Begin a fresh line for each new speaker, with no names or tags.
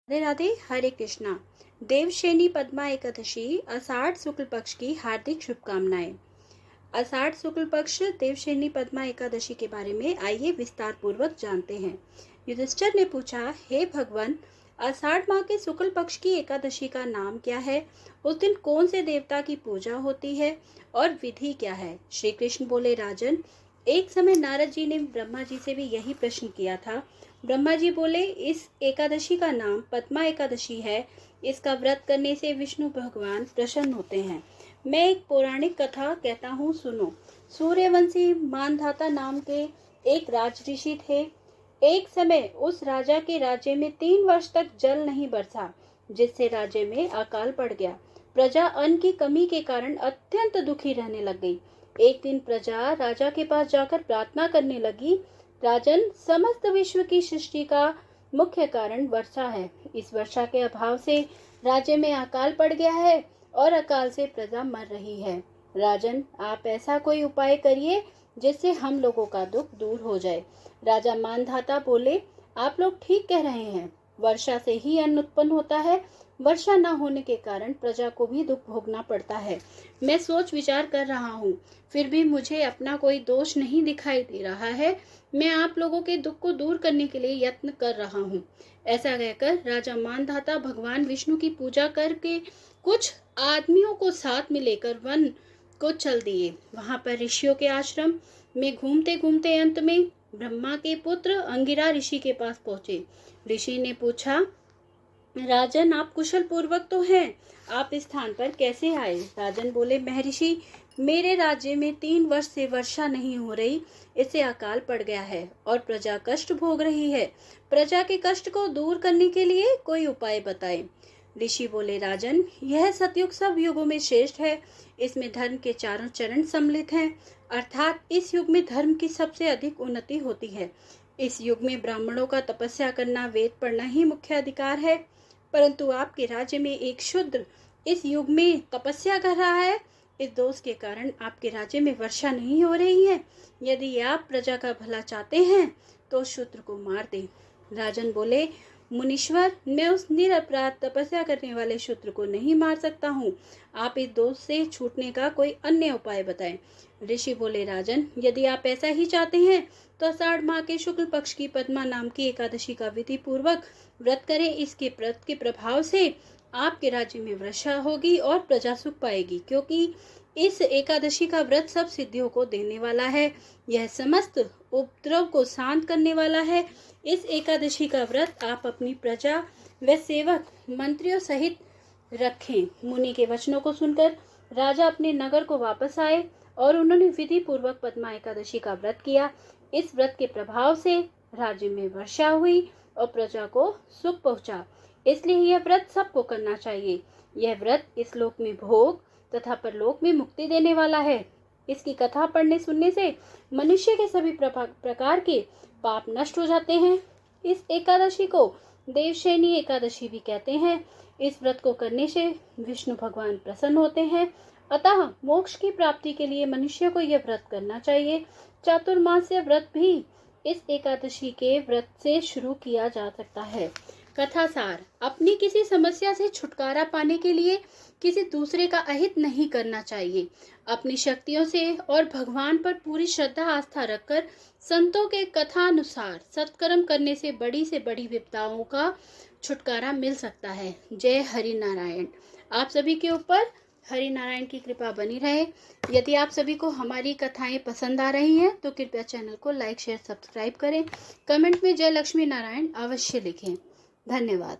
राधे राधे। हरे कृष्णा। देवशेनी पद्मा एकादशी आषाढ़ शुक्ल पक्ष की हार्दिक शुभकामनाएं। आषाढ़ शुक्ल पक्ष देवशेनी पद्मा एकादशी के बारे में आइए विस्तार पूर्वक जानते हैं। युधिष्ठिर ने पूछा, हे भगवान, आषाढ़ माह के शुक्ल पक्ष की एकादशी का नाम क्या है? उस दिन कौन से देवता की पूजा होती है और विधि क्या है? श्री कृष्ण बोले, राजन, एक समय नारद जी ने ब्रह्मा जी से भी यही प्रश्न किया था। ब्रह्मा जी बोले, इस एकादशी का नाम पद्मा एकादशी है। इसका व्रत करने से विष्णु भगवान प्रसन्न होते हैं। मैं एक पौराणिक कथा कहता हूँ, सुनो। सूर्यवंशी मानधाता नाम के एक राज ऋषि थे। एक समय उस राजा के राज्य में 3 वर्ष तक जल नहीं बरसा, जिससे राज्य में अकाल पड़ गया। प्रजा अन्न की कमी के कारण अत्यंत दुखी रहने लग गई। एक दिन प्रजा राजा के पास जाकर प्रार्थना करने लगी, राजन, समस्त विश्व की सृष्टि का मुख्य कारण वर्षा है। इस वर्षा के अभाव से राज्य में अकाल पड़ गया है और अकाल से प्रजा मर रही है। राजन, आप ऐसा कोई उपाय करिए जिससे हम लोगों का दुख दूर हो जाए। राजा मानधाता बोले, आप लोग ठीक कह रहे हैं। वर्षा से ही अन्न उत्पन्न होता है। वर्षा न होने के कारण प्रजा को भी दुख भोगना पड़ता है। मैं सोच विचार कर रहा हूँ, फिर भी मुझे अपना कोई दोष नहीं दिखाई दे रहा है। मैं आप लोगों के दुख को दूर करने के लिए यत्न कर रहा हूँ। ऐसा कहकर राजा मानधाता भगवान विष्णु की पूजा करके कुछ आदमियों को साथ में लेकर वन को चल दिए। वहां पर ऋषियों के आश्रम में घूमते घूमते अंत में ब्रह्मा के पुत्र अंगिरा ऋषि के पास पहुंचे। ऋषि ने पूछा, राजन, आप कुशल पूर्वक तो हैं, आप इस स्थान पर कैसे आए? राजन बोले, महर्षि, मेरे राज्य में 3 वर्ष से वर्षा नहीं हो रही, इससे अकाल पड़ गया है और प्रजा कष्ट भोग रही है। प्रजा के कष्ट को दूर करने के लिए कोई उपाय बताएं। ऋषि बोले, राजन, यह सतयुग सब युगों में श्रेष्ठ है। इसमें धर्म के 4 चरण सम्मिलित हैं, अर्थात इस युग में धर्म की सबसे अधिक उन्नति होती है। इस युग में ब्राह्मणों का तपस्या करना, वेद पढ़ना ही मुख्य अधिकार है। परंतु आपके राज्य में एक शूद्र इस युग में तपस्या कर रहा है। इस दोष के कारण आपके राज्य में वर्षा नहीं हो रही है। यदि आप प्रजा का भला चाहते हैं तो शूद्र को मार दें। राजन बोले, मुनीश्वर, मैं उस निरपराध तपस्या करने वाले शूद्र को नहीं मार सकता हूँ। आप इस दोष से छूटने का कोई अन्य उपाय बताएं। ऋषि बोले, राजन, यदि आप ऐसा ही चाहते हैं तो आषाढ़ माह के शुक्ल पक्ष की पद्मा नाम की एकादशी का विधि पूर्वक व्रत करें। इसके व्रत के प्रभाव से आपके राज्य में वर्षा होगी और प्रजा सुख पाएगी, क्योंकि इस एकादशी का व्रत सब सिद्धियों को देने वाला है। यह समस्त उपद्रव को शांत करने वाला है। इस एकादशी का व्रत आप अपनी प्रजा व सेवक मंत्रियों सहित रखें। मुनि के वचनों को सुनकर राजा अपने नगर को वापस आए और उन्होंने विधि पूर्वक पद्मा एकादशी का व्रत किया। इस व्रत के प्रभाव से राज्य में वर्षा हुई और प्रजा को सुख पहुंचा। इसलिए यह व्रत सबको करना चाहिए। यह व्रत इस लोक में भोग तथा परलोक में मुक्ति देने वाला है। इसकी कथा पढ़ने सुनने से मनुष्य के सभी प्रकार के पाप नष्ट हो जाते हैं। इस एकादशी को देवशेनी एकादशी भी कहते हैं। इस व्रत को करने से विष्णु भगवान प्रसन्न होते हैं। अतः मोक्ष की प्राप्ति के लिए मनुष्य को यह व्रत करना चाहिए। चातुर्मास्य व्रत भी इस एकादशी के व्रत से शुरू किया जा सकता है। कथा सार, अपनी किसी समस्या से छुटकारा पाने के लिए किसी दूसरे का अहित नहीं करना चाहिए। अपनी शक्तियों से और भगवान पर पूरी श्रद्धा आस्था रखकर संतों के कथा अनुसार सत्कर्म करने से बड़ी विपदाओं का छुटकारा मिल सकता है। जय हरि नारायण। आप सभी के ऊपर हरि नारायण की कृपा बनी रहे। यदि आप सभी को हमारी कथाएं पसंद आ रही हैं तो कृपया चैनल को लाइक, शेयर, सब्सक्राइब करें। कमेंट में जय लक्ष्मी नारायण अवश्य लिखें। धन्यवाद।